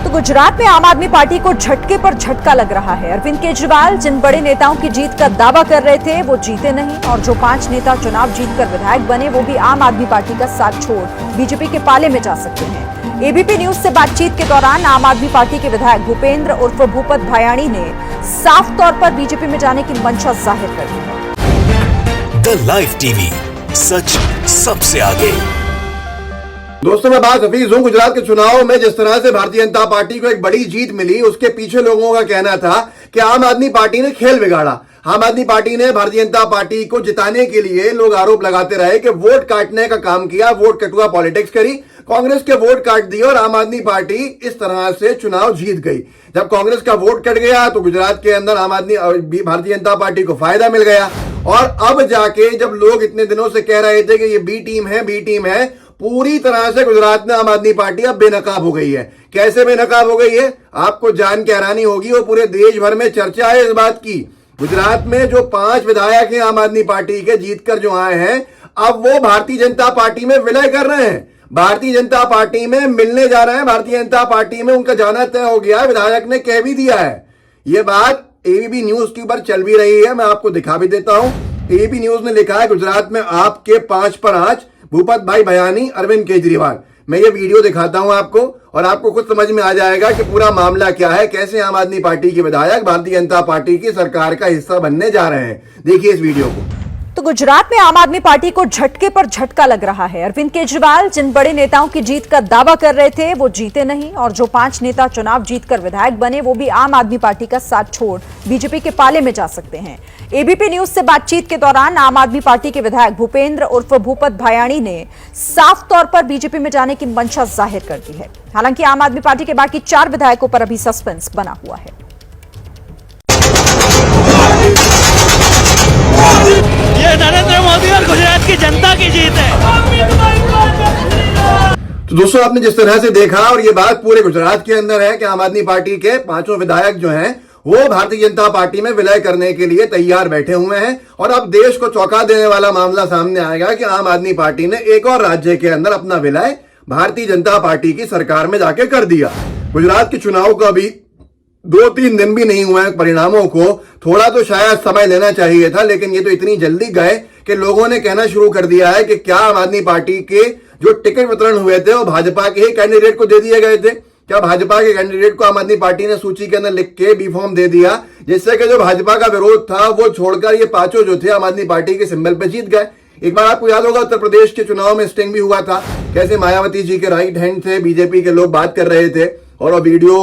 तो गुजरात में आम आदमी पार्टी को झटके पर झटका लग रहा है। अरविंद केजरीवाल जिन बड़े नेताओं की जीत का दावा कर रहे थे वो जीते नहीं, और जो 5 नेता चुनाव जीतकर विधायक बने वो भी आम आदमी पार्टी का साथ छोड़ बीजेपी के पाले में जा सकते हैं। एबीपी न्यूज से बातचीत के दौरान आम आदमी पार्टी के विधायक भूपेंद्र उर्फ भूपत भायाणी ने साफ तौर पर बीजेपी में जाने की मंशा जाहिर कर दी है। द लाइव टीवी, सच सबसे आगे। दोस्तों, मैं बात हफीज हूं। गुजरात के चुनाव में जिस तरह से भारतीय जनता पार्टी को एक बड़ी जीत मिली, उसके पीछे लोगों का कहना था कि आम आदमी पार्टी ने खेल बिगाड़ा। आम आदमी पार्टी ने भारतीय जनता पार्टी को जिताने के लिए लोग आरोप लगाते रहे कि वोट काटने का काम किया, वोट कटुआ पॉलिटिक्स करी, कांग्रेस के वोट काट दिए और आम आदमी पार्टी इस तरह से चुनाव जीत गई। जब कांग्रेस का वोट कट गया तो गुजरात के अंदर भारतीय जनता पार्टी को फायदा मिल गया। और अब जाके जब लोग इतने दिनों से कह रहे थे कि ये बी टीम है, पूरी तरह से गुजरात में आम आदमी पार्टी अब बेनकाब हो गई है। कैसे बेनकाब हो गई है आपको जान के हैरानी होगी, और पूरे देश भर में चर्चा है इस बात की। गुजरात में जो 5 विधायक हैं आम आदमी पार्टी के जीतकर जो आए हैं, अब वो भारतीय जनता पार्टी में विलय कर रहे हैं, भारतीय जनता पार्टी में मिलने जा रहे हैं, भारतीय जनता पार्टी में उनका जाना तय हो गया है। विधायक ने कह भी दिया है। यह बात एबीपी न्यूज के ऊपर चल भी रही है, मैं आपको दिखा भी देता हूं। एबीपी न्यूज ने लिखा है गुजरात में आपके 5 पर आंच, भूपत भाई भायाणी, अरविंद केजरीवाल। मैं ये वीडियो दिखाता हूं आपको और आपको खुद समझ में आ जाएगा कि पूरा मामला क्या है, कैसे आम आदमी पार्टी के विधायक भारतीय जनता पार्टी की सरकार का हिस्सा बनने जा रहे हैं। देखिए इस वीडियो को। तो गुजरात में आम आदमी पार्टी को झटके पर झटका लग रहा है। अरविंद केजरीवाल जिन बड़े नेताओं की जीत का दावा कर रहे थे वो जीते नहीं, और जो 5 नेता चुनाव जीतकर विधायक बने वो भी आम आदमी पार्टी का साथ छोड़ बीजेपी के पाले में जा सकते हैं। एबीपी न्यूज से बातचीत के दौरान आम आदमी पार्टी के विधायक भूपेंद्र उर्फ भूपत भायाणी ने साफ तौर पर बीजेपी में जाने की मंशा जाहिर कर दी है। हालांकि आम आदमी पार्टी के बाकी 4 विधायकों पर अभी सस्पेंस बना हुआ है। ये नरेंद्र मोदी और गुजरात की जनता की जीत है। तो दोस्तों, आपने जिस तरह से देखा, और ये बात पूरे गुजरात के अंदर है कि आम आदमी पार्टी के 5 विधायक जो हैं वो भारतीय जनता पार्टी में विलय करने के लिए तैयार बैठे हुए हैं। और अब देश को चौंका देने वाला मामला सामने आएगा कि आम आदमी पार्टी ने एक और राज्य के अंदर अपना विलय भारतीय जनता पार्टी की सरकार में जाके कर दिया। गुजरात के चुनाव का भी 2-3 दिन भी नहीं हुए हैं, परिणामों को थोड़ा तो शायद समय लेना चाहिए था, लेकिन ये तो इतनी जल्दी गए कि लोगों ने कहना शुरू कर दिया है कि क्या आम आदमी पार्टी के जो टिकट वितरण हुए थे वो भाजपा के ही कैंडिडेट को दे दिए गए थे। क्या भाजपा के कैंडिडेट को आम आदमी पार्टी ने सूची के अंदर लिख के बी फॉर्म दे दिया, जिससे कि जो भाजपा का विरोध था वो छोड़कर ये 5 जो थे आम आदमी पार्टी के सिंबल पे जीत गए। एक बार आपको याद होगा उत्तर प्रदेश के चुनाव में स्टिंग भी हुआ था, कैसे मायावती जी के राइट हैंड से बीजेपी के लोग बात कर रहे थे, और वो वीडियो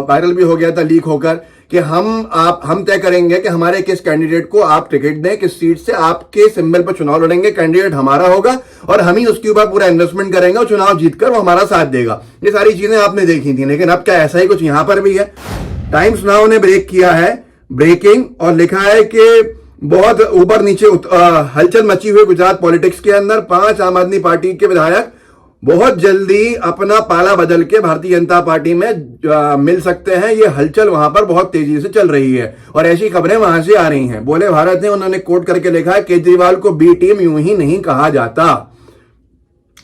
वायरल भी हो गया था लीक होकर कि हम तय करेंगे कि हमारे किस कैंडिडेट को आप टिकट दें, किस सीट से आपके सिंबल पर चुनाव लड़ेंगे, कैंडिडेट हमारा होगा और हम ही उसके ऊपर पूरा इन्वेस्टमेंट करेंगे और चुनाव जीतकर वो हमारा साथ देगा। ये सारी चीजें आपने देखी थी, लेकिन अब क्या ऐसा ही कुछ यहां पर भी है? टाइम्स नाउ ने ब्रेक किया है, ब्रेकिंग, और लिखा है कि बहुत ऊपर नीचे हलचल मची हुई गुजरात पॉलिटिक्स के अंदर। 5 आम आदमी पार्टी के विधायक बहुत जल्दी अपना पाला बदल के भारतीय जनता पार्टी में मिल सकते हैं। ये हलचल वहां पर बहुत तेजी से चल रही है और ऐसी खबरें वहां से आ रही हैं। बोले भारत ने उन्होंने कोट करके लिखा है, केजरीवाल को बी टीम यूं ही नहीं कहा जाता।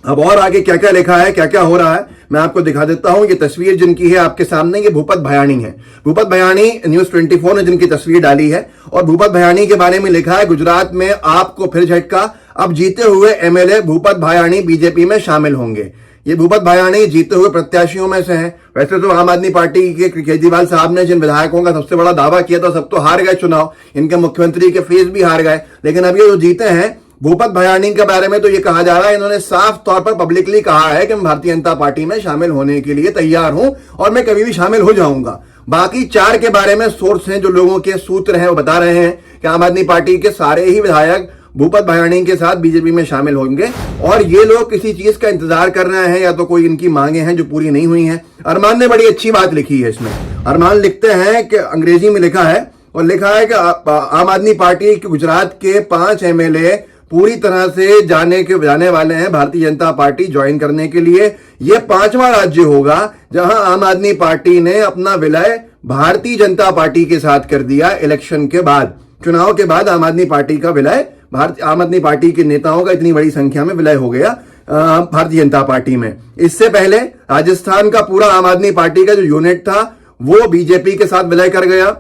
अब और आगे क्या क्या लिखा है, क्या क्या हो रहा है, मैं आपको दिखा देता हूं। ये तस्वीर जिनकी है आपके सामने, ये भूपत भायाणी है। भूपत भायाणी न्यूज 24 ने जिनकी तस्वीर डाली है, और भूपत भायाणी के बारे में लिखा है, गुजरात में आपको फिर झटका, अब जीते हुए एमएलए भूपत भायाणी बीजेपी में शामिल होंगे। ये भूपत भायाणी जीते हुए प्रत्याशियों में से हैं। वैसे तो आम आदमी पार्टी के केजरीवाल साहब ने जिन विधायकों का सबसे बड़ा दावा किया था सब तो हार गए चुनाव, इनके मुख्यमंत्री के फेस भी हार गए, लेकिन अब ये जो जीते हैं भूपत भायाणी के बारे में तो ये कहा जा रहा है, इन्होंने साफ तौर पर पब्लिकली कहा है कि मैं भारतीय जनता पार्टी में शामिल होने के लिए तैयार हूं और मैं कभी भी शामिल हो जाऊंगा। बाकी 4 के बारे में सोर्स हैं, जो लोगों के सूत्र हैं, वो बता रहे हैं कि आम आदमी पार्टी के सारे ही विधायक भूपत भायाणी के साथ बीजेपी में शामिल होंगे, और ये लोग किसी चीज का इंतजार कर रहे हैं या तो कोई इनकी मांगे हैं जो पूरी नहीं हुई हैं। अरमान ने बड़ी अच्छी बात लिखी है इसमें। अरमान लिखते हैं कि अंग्रेजी में लिखा है, और लिखा है कि आम आदमी पार्टी के गुजरात के 5 एमएलए पूरी तरह से जाने वाले हैं भारतीय जनता पार्टी ज्वाइन करने के लिए। यह 5वां राज्य होगा जहां आम आदमी पार्टी ने अपना विलय भारतीय जनता पार्टी के साथ कर दिया। इलेक्शन के बाद, चुनाव के बाद आम आदमी पार्टी का विलय आम आदमी पार्टी के नेताओं का इतनी बड़ी संख्या में विलय हो गया। भारतीय जनता पार्टी में। इससे पहले राजस्थान का पूरा आम आदमी पार्टी का जो यूनिट था वो बीजेपी के साथ विलय कर गया।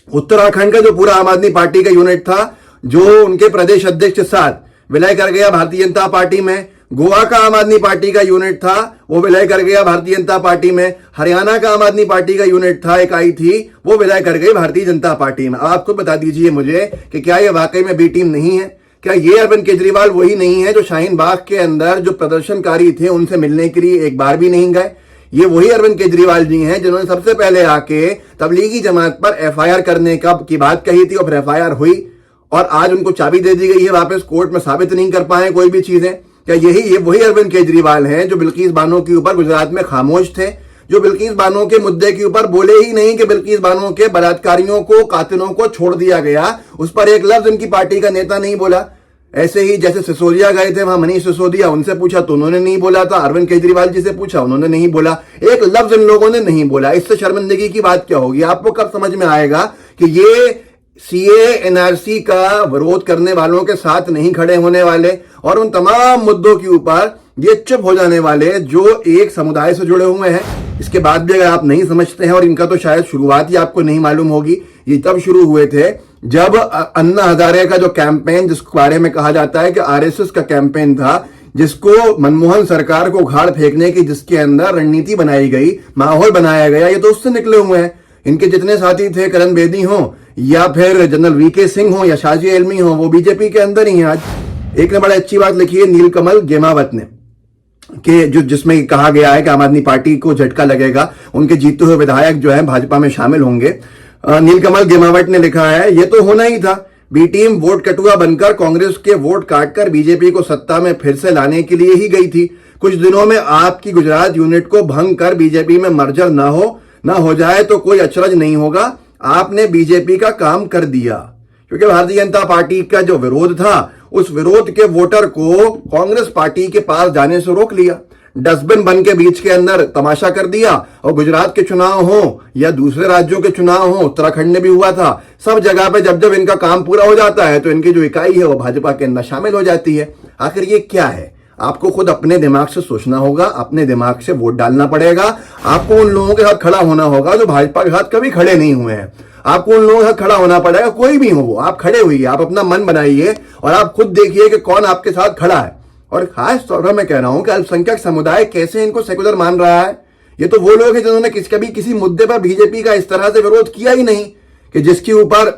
उत्तराखंड का जो पूरा आम आदमी पार्टी का यूनिट था जो उनके प्रदेश अध्यक्ष के साथ विलय कर गया भारतीय जनता पार्टी में। गोवा का आम आदमी पार्टी का यूनिट था वो विलय कर गया भारतीय जनता पार्टी में। हरियाणा का आम आदमी पार्टी का यूनिट था, एक आई थी, वो विलय कर गई भारतीय जनता पार्टी में। आप खुद बता दीजिए मुझे कि क्या ये वाकई में बी टीम नहीं है? क्या ये अरविंद केजरीवाल वही नहीं है जो शाहीन बाग के अंदर जो प्रदर्शनकारी थे उनसे मिलने के लिए एक बार भी नहीं गए? ये वही अरविंद केजरीवाल जी हैं जिन्होंने सबसे पहले आके तबलीगी जमात पर एफआईआर करने की बात कही थी और फिर एफआईआर हुई और आज उनको चाबी दे दी गई है, वापस कोर्ट में साबित नहीं कर पाए कोई भी चीजें। क्या ये वही अरविंद केजरीवाल हैं जो बिल्किस बानो के ऊपर गुजरात में खामोश थे, जो बिल्किस बानो के मुद्दे के ऊपर बोले ही नहीं कि बिल्किस बानो के बलात्कारियों को, कातिलों को छोड़ दिया गया, उस पर एक लफ्ज इनकी पार्टी का नेता नहीं बोला। ऐसे ही जैसे सिसोदिया गए थे वहां मनीष सिसोदिया, उनसे पूछा तो उन्होंने नहीं बोला था, अरविंद केजरीवाल जी से पूछा उन्होंने नहीं बोला, एक लफ्ज इन लोगों ने नहीं बोला। इससे शर्मिंदगी की बात क्या होगी? आपको कब समझ में आएगा कि ये सीए एनआरसी का विरोध करने वालों के साथ नहीं खड़े होने वाले और उन तमाम मुद्दों के ऊपर ये चुप हो जाने वाले जो एक समुदाय से जुड़े हुए हैं। इसके बाद भी अगर आप नहीं समझते हैं, और इनका तो शायद शुरुआत ही आपको नहीं मालूम होगी, ये तब शुरू हुए थे जब अन्ना हजारे का जो कैंपेन, जिसके बारे में कहा जाता है कि आरएसएस का कैंपेन था, जिसको मनमोहन सरकार को उखाड़ फेंकने की, जिसके अंदर रणनीति बनाई गई, माहौल बनाया गया, ये तो उससे निकले हुए हैं। इनके जितने साथी थे, करण बेदी हो या फिर जनरल वीके सिंह हो या शाजी एलमी हो, वो बीजेपी के अंदर ही हैं आज। एक ने बड़ी अच्छी बात लिखी है नीलकमल गेमावत ने, कि जिसमें कहा गया है कि आम आदमी पार्टी को झटका लगेगा, उनके जीते हुए विधायक जो है भाजपा में शामिल होंगे। नीलकमल गेमावत ने लिखा है ये तो होना ही था, बी टीम वोट कटुआ बनकर कांग्रेस के वोट काटकर बीजेपी को सत्ता में फिर से लाने के लिए ही गई थी। कुछ दिनों में आपकी गुजरात यूनिट को भंग कर बीजेपी में मर्जर ना हो जाए तो कोई अचरज नहीं होगा। आपने बीजेपी का काम कर दिया, क्योंकि भारतीय जनता पार्टी का जो विरोध था उस विरोध के वोटर को कांग्रेस पार्टी के पास जाने से रोक लिया, डस्टबिन बन के बीच के अंदर तमाशा कर दिया। और गुजरात के चुनाव हो या दूसरे राज्यों के चुनाव हो, उत्तराखंड में भी हुआ था, सब जगह पे जब इनका काम पूरा हो जाता है तो इनकी जो इकाई है वो भाजपा के अंदर शामिल हो जाती है। आखिर ये क्या है? आपको खुद अपने दिमाग से सोचना होगा, अपने दिमाग से वोट डालना पड़ेगा। आपको उन लोगों के साथ खड़ा होना होगा जो भाजपा के साथ कभी खड़े नहीं हुए हैं। आपको उन लोगों के साथ खड़ा होना पड़ेगा, कोई भी हो वो, आप खड़े हुइए, आप अपना मन बनाइए और आप खुद देखिए कि कौन आपके साथ खड़ा है। और खास तौर पर मैं कह रहा हूं कि अल्पसंख्यक समुदाय कैसे इनको सेकुलर मान रहा है। ये तो वो लोग हैं जिन्होंने कभी किसी मुद्दे पर बीजेपी का इस तरह से विरोध किया ही नहीं कि जिसके ऊपर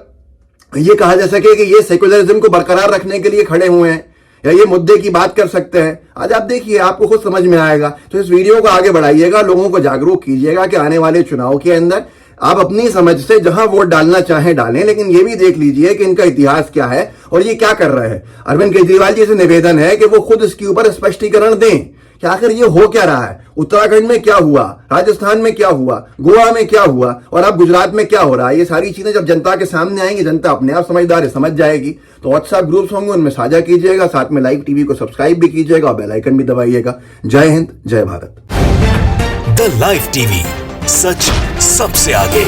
ये कहा जा सके कि ये सेकुलरिज्म को बरकरार रखने के लिए खड़े हुए हैं या ये मुद्दे की बात कर सकते हैं। आज आप देखिए, आपको खुद समझ में आएगा। तो इस वीडियो को आगे बढ़ाइएगा, लोगों को जागरूक कीजिएगा कि आने वाले चुनाव के अंदर आप अपनी समझ से जहां वोट डालना चाहें डालें, लेकिन ये भी देख लीजिए कि इनका इतिहास क्या है और ये क्या कर रहे हैं। अरविंद केजरीवाल जी से निवेदन है कि वो खुद इसके ऊपर स्पष्टीकरण दें कि आखिर ये हो क्या रहा है, उत्तराखंड में क्या हुआ, राजस्थान में क्या हुआ, गोवा में क्या हुआ और अब गुजरात में क्या हो रहा है। ये सारी चीजें जब जनता के सामने आएंगी, जनता अपने आप समझदार है, समझ जाएगी। तो व्हाट्सएप ग्रुप्स होंगे, उनमें साझा कीजिएगा, साथ में लाइव टीवी को सब्सक्राइब भी कीजिएगा और बेल आइकन भी दबाइएगा। जय हिंद, जय भारत। द लाइव टीवी, सच सबसे आगे।